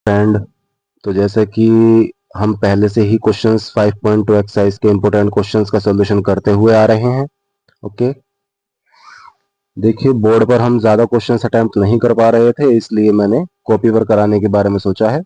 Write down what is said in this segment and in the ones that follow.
Friend, तो जैसे कि हम पहले से ही क्वेश्चंस 5.2 एक्सरसाइज के इंपॉर्टेंट क्वेश्चंस का सॉल्यूशन करते हुए आ रहे हैं। ओके, देखिए बोर्ड पर हम ज़्यादा क्वेश्चंस अटेम्प्ट नहीं कर पा रहे थे, इसलिए मैंने कॉपी पर कराने के बारे में सोचा है।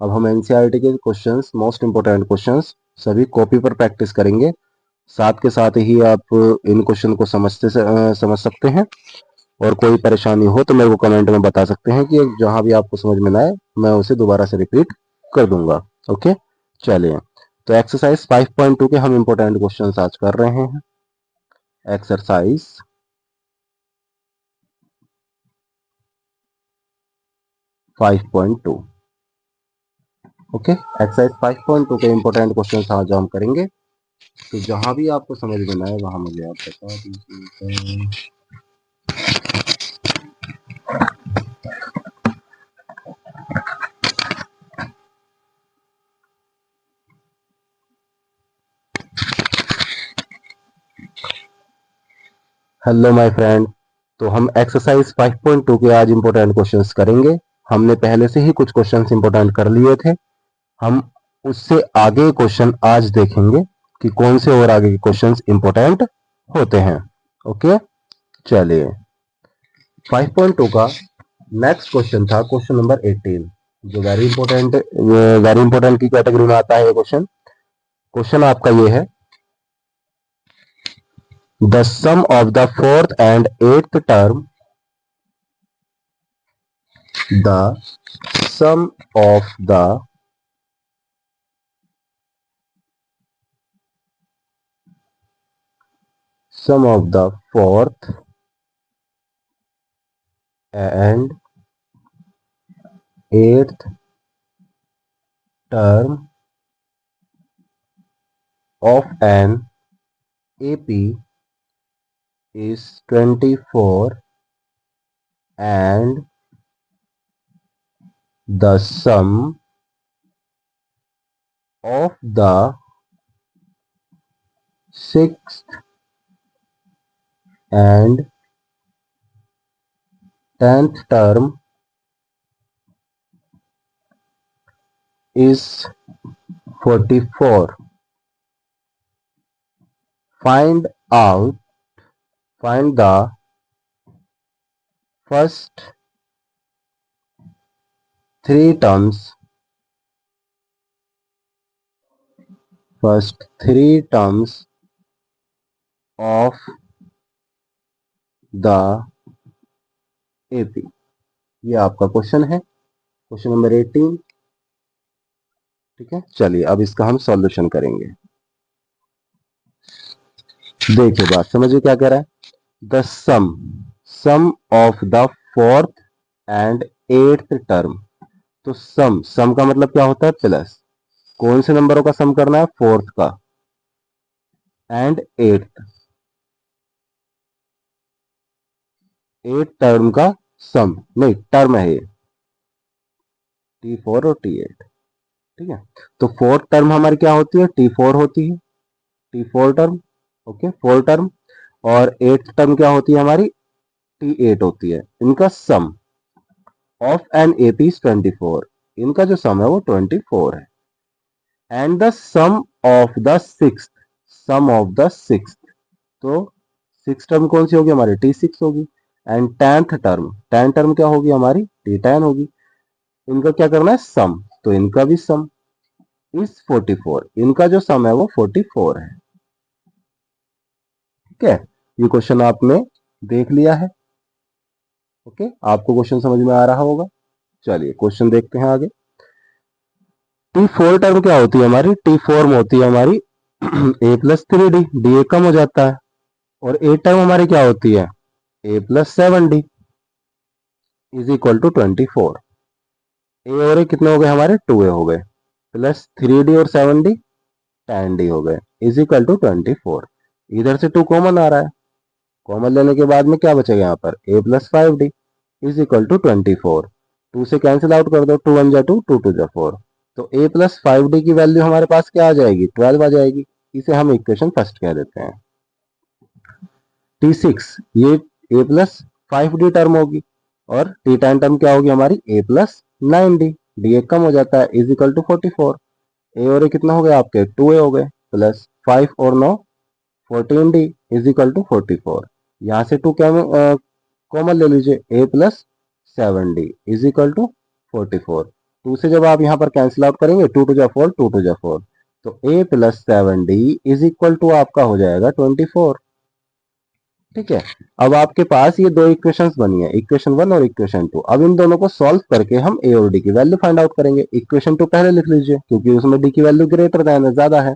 अब हम एनसीईआरटी के क्वेश्चंस, मोस्ट इंपॉर्टेंट क्वेश्चंस सभी कॉपी पर प्रैक्टिस करेंगे। साथ के साथ ही आप इन क्वेश्चन को समझ सकते हैं, और कोई परेशानी हो तो मेरे को कमेंट में बता सकते हैं कि जहां भी आपको समझ में ना आए मैं उसे दोबारा से रिपीट कर दूंगा। ओके, चलिए, तो एक्सरसाइज 5.2 के हम इंपॉर्टेंट क्वेश्चंस आज कर रहे हैं। एक्सरसाइज 5.2। ओके, एक्सरसाइज 5.2 के इंपॉर्टेंट क्वेश्चंस आज हम करेंगे। तो जहां भी आपको समझ में ना आए वहां मुझे आप बता दीजिए। हेलो माय फ्रेंड, तो हम एक्सरसाइज 5.2 के आज इंपॉर्टेंट क्वेश्चंस करेंगे। हमने पहले से ही कुछ क्वेश्चंस इंपॉर्टेंट कर लिए थे। हम उससे आगे क्वेश्चन आज देखेंगे कि कौन से और आगे के क्वेश्चंस इंपॉर्टेंट होते हैं। ओके, चलिए, 5.2 का नेक्स्ट क्वेश्चन था क्वेश्चन नंबर 18, जो वेरी इंपॉर्टेंट की कैटेगरी में आता है ये क्वेश्चन। क्वेश्चन आपका ये है, the sum of the fourth and eighth term, the sum of the fourth and eighth term of an AP is 24, and the sum of the sixth and 10th term is 44. Find the first three terms of the AP। ये आपका question है, question number 18। ठीक है, चलिए अब इसका हम solution करेंगे। देखिए बात समझिए क्या कह रहा है। The sum of the fourth and eighth term. तो सम का मतलब क्या होता है? प्लस। कौन से नंबरों का सम करना है? फोर्थ का एंड एट्थ टर्म का सम, नहीं टर्म है ये, T4 और T8। ठीक है, तो फोर्थ टर्म हमारी क्या होती है? T4 होती है, T4 term. Okay, four term. और एट्थ टर्म क्या होती है हमारी? T8 होती है। इनका sum of an AP is 24। इनका जो सम है वो 24 है। And the sum of the sixth, तो सिक्स टर्म कौन सी होगी हमारी? T6 होगी। एंड टेंथ टर्म क्या होगी हमारी? T10 होगी। इनका क्या करना है? सम। तो इनका भी सम इज 44। इनका जो सम है वो 44 है। ठीक है, ये क्वेश्चन आपने देख लिया है। ओके, आपको क्वेश्चन समझ में आ रहा होगा। चलिए क्वेश्चन देखते हैं आगे। T4 टर्म क्या होती है हमारी? T4 में होती है हमारी A+3D, डी कम हो जाता है। और ए टर्म हमारी क्या होती है? A+7D is equal to 24। ए और ए कितने हो गए हमारे? 2A हो गए, प्लस 3D और 7D 10D हो गए, इज इक्वल टू 24। इधर से 2 कॉमन आ रहा है, कॉमन लेने के बाद में क्या बचेगा यहाँ पर? A+5D is equal to 24। 2 से कैंसिल आउट कर दो, 2 1 जा 2, 2 2 जा 4। तो A+5D की वैल्यू हमारे पास क्या आ जाएगी? 12 आ जाएगी। इसे हम इक्वेशन फर्स्ट कह देते हैं। T6 ये A+5D टर्म होगी, और T10 टर्म क्या होगी हमारी? A+9D। डी एक कम हो जाता है, इज इक्वल टू 44। ए और ए कितना हो गया आपके 2a हो गए, प्लस 5 और 9 14d इज इक्वल टू 44। यहाँ से 2 क्या कॉमन ले लीजिए, a plus 7d is equal to 44। 2 से जब आप यहाँ पर कैंसिल आउट करेंगे 2 टू जा 4, 2 टू जा 4, तो a plus 7d is equal to आपका हो जाएगा 24। ठीक है, अब आपके पास ये दो इक्वेशंस बनी है, इक्वेशन 1 और इक्वेशन 2। अब इन दोनों को सॉल्व करके हम a और d की वैल्यू फाइंड आउट करेंगे। इक्वेशन 2 पहले लिख लीजिए क्योंकि उसमें d की वैल्यू ग्रेटर देन है, ज्यादा है।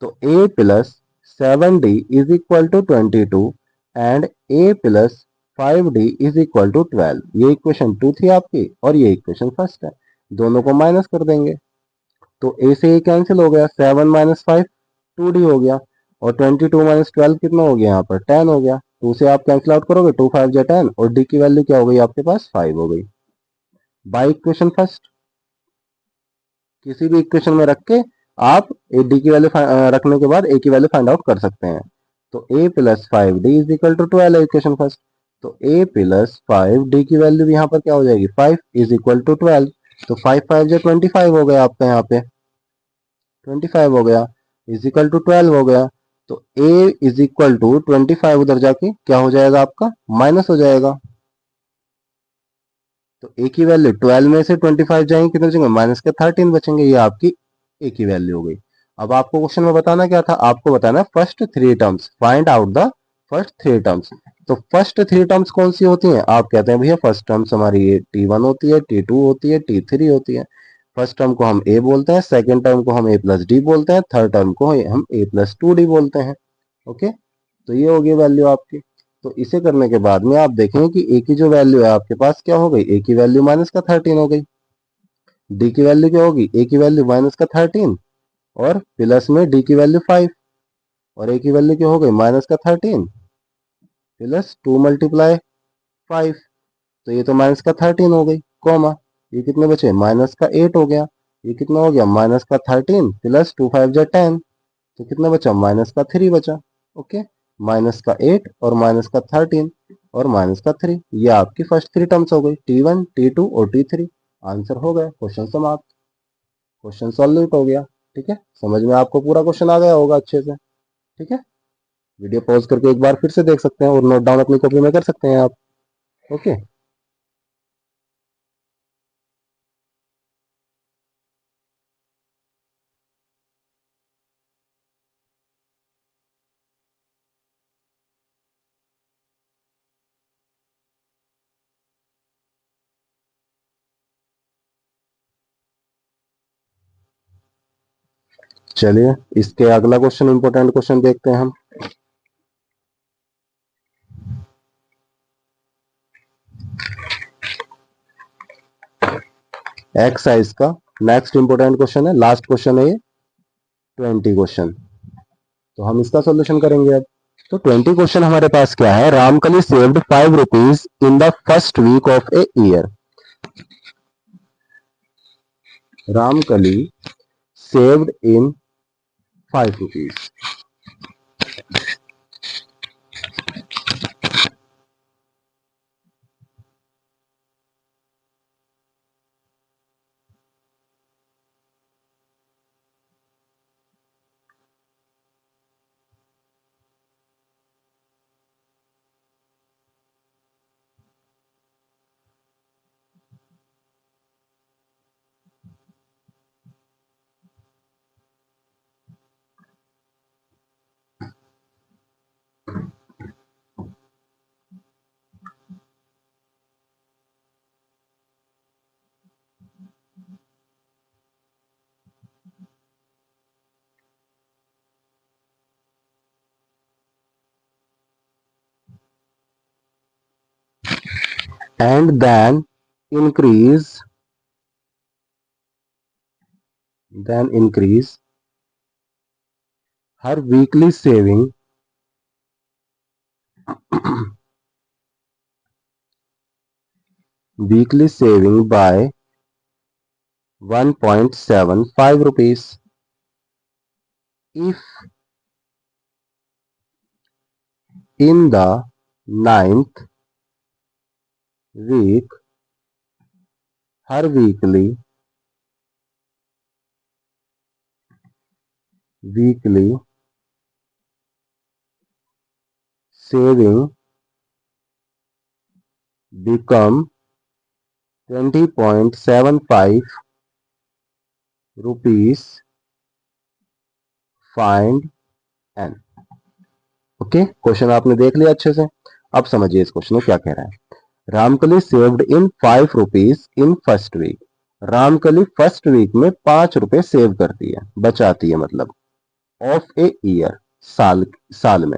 तो a plus 7d is equal to 22 and a plus 5d is equal to 12। ये इक्वेशन 2 थी आपकी और ये इक्वेशन फर्स्ट है। दोनों को माइनस कर देंगे तो a से a कैंसिल हो गया, 7 माइनस 5 2d हो गया, और 22 माइनस 12 कितना हो गया यहाँ पर 10 हो गया। 2 से आप कैंसिल आउट करोगे, 2 5 जा 10 और d की वैल्यू क्या हो गई आपके पास 5 हो गई। बाय इक्वेशन फर्स्ट किसी भी इक्वेशन में रख के आप ए डी की वैल्यू रखने के बाद ए की वैल्यू फाइंड आउट कर सकते हैं। तो a plus 5d is equal to 12 है इक्वेशन फर्स्ट। तो ए प्लस 5d की वैल्यू यहाँ पर क्या हो जाएगी 5 इज इक्वल टू 12। तो 5 5 जो 25 हो गया आपका, यहाँ पे 25 हो गया, इज इक्वल टू 12 हो गया। तो a इज इक्वल टू 25 उधर जाके क्या हो जाएगा आपका माइनस हो जाएगा। तो a की वैल्यू 12 में से 25 जाएंगे कितने बचेंगे, माइनस के 13 बचेंगे। ये आपकी a की वैल्यू हो गई। अब आपको क्वेश्चन में बताना क्या था, आपको बताना first three terms, find out the first three terms. तो फर्स्ट थ्री टर्म्स कौन सी होती हैं, आप कहते हैं भैया फर्स्ट टर्म्स हमारी ये t1 होती है, t2 होती है, t3 होती है। फर्स्ट टर्म को हम a बोलते हैं, सेकेंड टर्म को हम a प्लस डी बोलते हैं, थर्ड टर्म को हम a प्लस 2d बोलते हैं। ओके, तो ये होगी वैल्यू आपकी। तो इसे करने के बाद में आप देखें कि a की जो वैल्यू है आपके पास क्या हो गई, a की वैल्यू माइनस का 13 हो गई, d की वैल्यू क्या होगी, a की वैल्यू माइनस का 13 और प्लस में d की वैल्यू 5 और a की वैल्यू क्या हो गई माइनस का 13 प्लस 2 मल्टीप्लाई 5। तो ये तो माइनस का 13 हो गई, कॉमा ये कितने बचे माइनस का 8 हो गया। ये कितना हो गया माइनस का 13 प्लस 2 5 जा 10, तो कितना बचा माइनस का 3 बचा। ओके, माइनस का 8 और माइनस का 13 और माइनस का 3, ये आपकी फर्स्ट थ्री टर्म्स हो गई, t1 t2 और t3। आंसर हो गया, क्वेश्चन समाप्त, क्वेश्चन सॉल्व हो गया। ठीक है, समझ में आपको पूरा क्वेश्चन आ गया होगा अच्छे से। ठीक है, वीडियो पॉज करके एक बार फिर से देख सकते हैं और नोट डाउन अपनी कॉपी में कर सकते हैं आप। ओके, चलिए इसके अगला क्वेश्चन, इंपॉर्टेंट क्वेश्चन देखते हैं हम। एक्सरसाइज का नेक्स्ट इंपॉर्टेंट क्वेश्चन है, लास्ट क्वेश्चन है ये 20 क्वेश्चन। तो हम इसका सॉल्यूशन करेंगे अब। तो 20 क्वेश्चन हमारे पास क्या है, Ramkali saved 5 rupees in the first week of a year. Ramkali saved in 5 rupees. And increase then increase her weekly saving weekly saving by 1.75 rupees. If in the ninth week her weekly weekly saving become 20.75 rupees, find n। Okay, question आपने देख लिया अच्छे से। अब समझिए इस question में क्या कह रहा है। Ramkali saved in 5 rupees in first week. Ramkali first week में 5 रुपए सेव करती है, बचाती है मतलब, ऑफ ए ईयर, साल में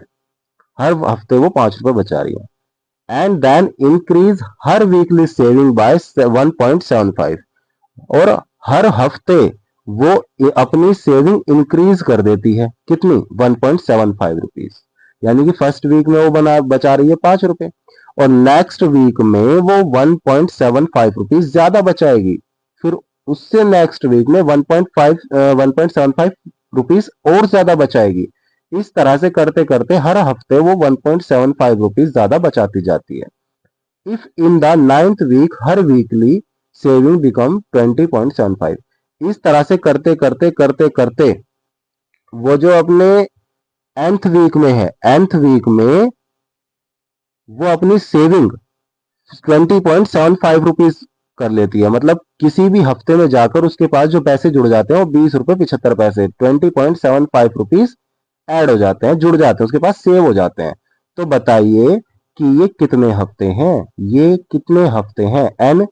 हर हफ्ते वो 5 रुपए बचा रही है। And then increase her weekly saving by 1.75, और हर हफ्ते वो अपनी सेविंग इंक्रीज कर देती है, कितनी, 1.75 रुपीज। यानी कि फर्स्ट वीक में वो बचा रही है 5 रुपए, और नेक्स्ट वीक में वो 1.75 रुपीज ज्यादा बचाएगी, फिर उससे नेक्स्ट वीक में 1.75 रुपीज और ज्यादा बचाएगी। इस तरह से करते करते हर हफ्ते वो 1.75 रुपीज ज्यादा बचाती जाती है। If in the 9th week her weekly saving become 20.75। इस तरह से करते करते करते करते वो जो अपने nth वीक में है, nth वीक में वो अपनी सेविंग 20.75 रुपीज कर लेती है। मतलब किसी भी हफ्ते में जाकर उसके पास जो पैसे जुड़ जाते हैं वो 20 रुपए 75 पैसे, 20.75 रुपीज ऐड हो जाते हैं, जुड़ जाते हैं, उसके पास सेव हो जाते हैं। तो बताइए कि ये कितने हफ्ते हैं, ये कितने हफ्ते हैं, एन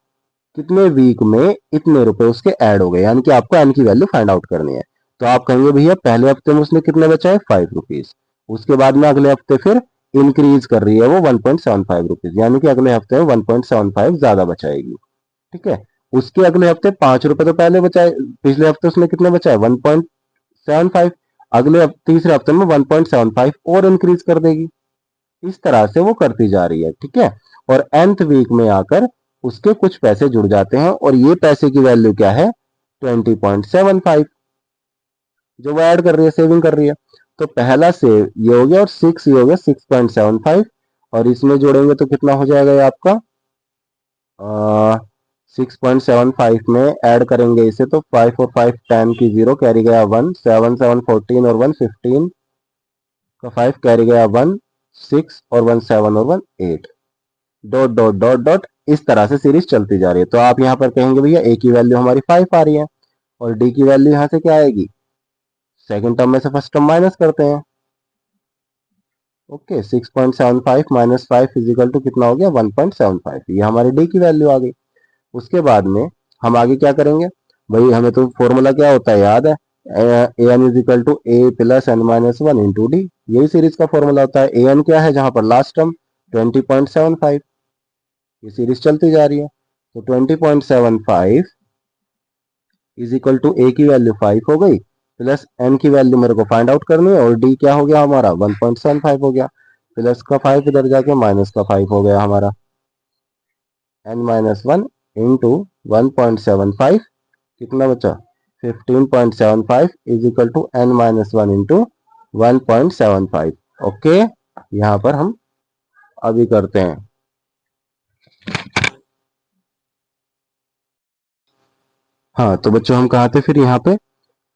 कितने वीक में इतने रुपए उसके ऐड हो गए, यानी कि आपको एन की वैल्यू फाइंड आउट करनी है। तो आप कहेंगे भैया पहले हफ्ते में उसने कितने बचाए, 5 रुपीज, उसके बाद में अगले हफ्ते फिर इंक्रीज कर रही है वो 1.75 रुपीज, यानी कि अगले हफ्ते में 1.75 ज्यादा बचाएगी। ठीक है, उसके अगले हफ्ते 5 रुपए तो पहले बचाए, पिछले हफ्ते उसने कितने बचाए, 1.75, अगले तीसरे हफ्ते में 1.75 और इंक्रीज कर देगी। इस तरह से वो करती जा रही है। ठीक है, और nth वीक में आकर उसके कुछ पैसे जुड़ जाते हैं, और ये पैसे की वैल्यू क्या है, 20.75, जो वो ऐड कर रही है, सेविंग कर रही है। तो पहला सेव ये हो गया, और 6 ये हो गया, 6.75, और इसमें जोड़ेंगे तो कितना हो जाएगा ये आपका, 6.75 में ऐड करेंगे इसे तो 5 और 5 10 की 0 कैरी गया 1, 7 7 14 और 1 15 का 5 कैरी गया 1 6 और 1 7 और 1 8, डॉट डॉट डॉट डॉट, इस तरह से सीरीज चलती जा रही है। तो आप यहाँ पर कहेंगे भैया ए की वैल्यू हमारी 5 आ रही है, और डी की वैल्यू यहाँ से क्या आएगी, सेकंड टर्म में से फर्स्ट टर्म माइनस करते हैं। ओके, 6.75 माइनस 5 इजिकल टू कितना हो गया, 1.75, ये हमारी डी की वैल्यू आ गई। उसके बाद में हम आगे क्या करेंगे भाई, हमें तो फॉर्मूला क्या होता है याद है, a n is equal to a plus n minus one into d, यही सीरीज का फॉर्मूला होता है। ए एन क्या है, जहां पर लास्ट टर्म 20.75, ये सीरीज चलती जा रही है। तो 20.75 इज इक्वल टू ए की वैल्यू 5 हो गई, प्लस एन की वैल्यू मेरे को फाइंड आउट करनी है, और डी क्या हो गया हमारा, 1.75 हो गया, प्लस का 5 इधर जाके माइनस का 5 हो गया हमारा, एन माइनस वन इंटू 1.75, कितना बचा, 15.75 is equal to n minus one into 1.75। Okay, यहां पर हम अभी करते हैं। हाँ तो बच्चों हम कहा थे फिर यहाँ पे,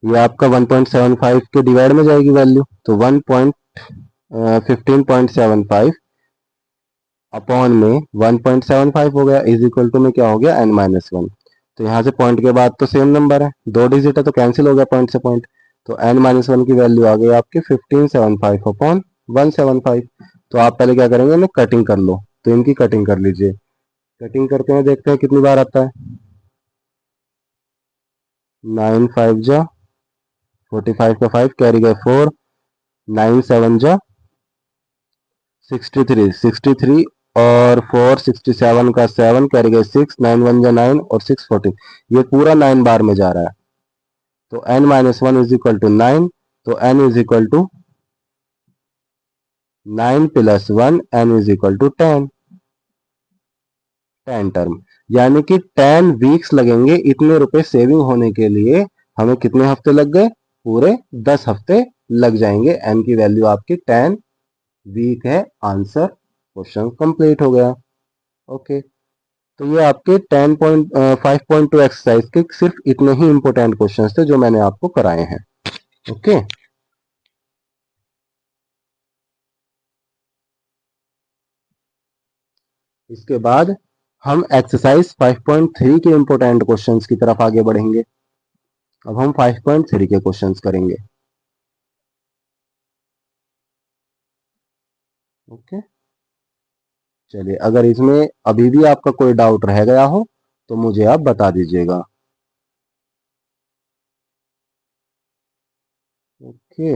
ये आपका 1.75 के डिवाइड में जाएगी वैल्यू, तो 15.75 अपॉन में 1.75 हो गया, इज इक्वल टू में क्या हो गया, एन माइनस वन। तो यहाँ से पॉइंट के बाद तो सेम नंबर है, 2 डिजिट है तो कैंसिल हो गया पॉइंट से पॉइंट, तो एन माइनस वन की वैल्यू आ गई आपकी 1575 अपॉन 175। तो आप पहले क्या करेंगे, इन्हें कटिंग कर लो, तो इनकी कटिंग कर लीजिए। कटिंग करते हैं, देखते हैं कितनी बार आता है, 9 5 जा 45 का 5 कैरी गए 4, 9 7 जा 63 और 4 67 का 7 कैरी गए 6, 9 1 जा 9 और 6 14, ये पूरा 9 बार में जा रहा है। तो n minus one is equal to 9, तो n is equal to 9 plus 1, n is equal to 10, 10 term, यानी कि 10 वीक्स लगेंगे इतने रुपए सेविंग होने के लिए। हमें कितने हफ्ते लग गए, पूरे 10 हफ्ते लग जाएंगे। n की वैल्यू आपकी 10 वीक है, आंसर, क्वेश्चन कंप्लीट हो गया। ओके, तो ये आपके 5.2 एक्सरसाइज के सिर्फ इतने ही इंपॉर्टेंट क्वेश्चंस थे जो मैंने आपको कराए हैं। ओके। इसके बाद हम एक्सरसाइज 5.3 के इंपोर्टेंट क्वेश्चंस की तरफ आगे बढ़ेंगे। अब हम 5.3 के क्वेश्चंस करेंगे। ओके, चलिए, अगर इसमें अभी भी आपका कोई डाउट रह गया हो तो मुझे आप बता दीजिएगा। ओके,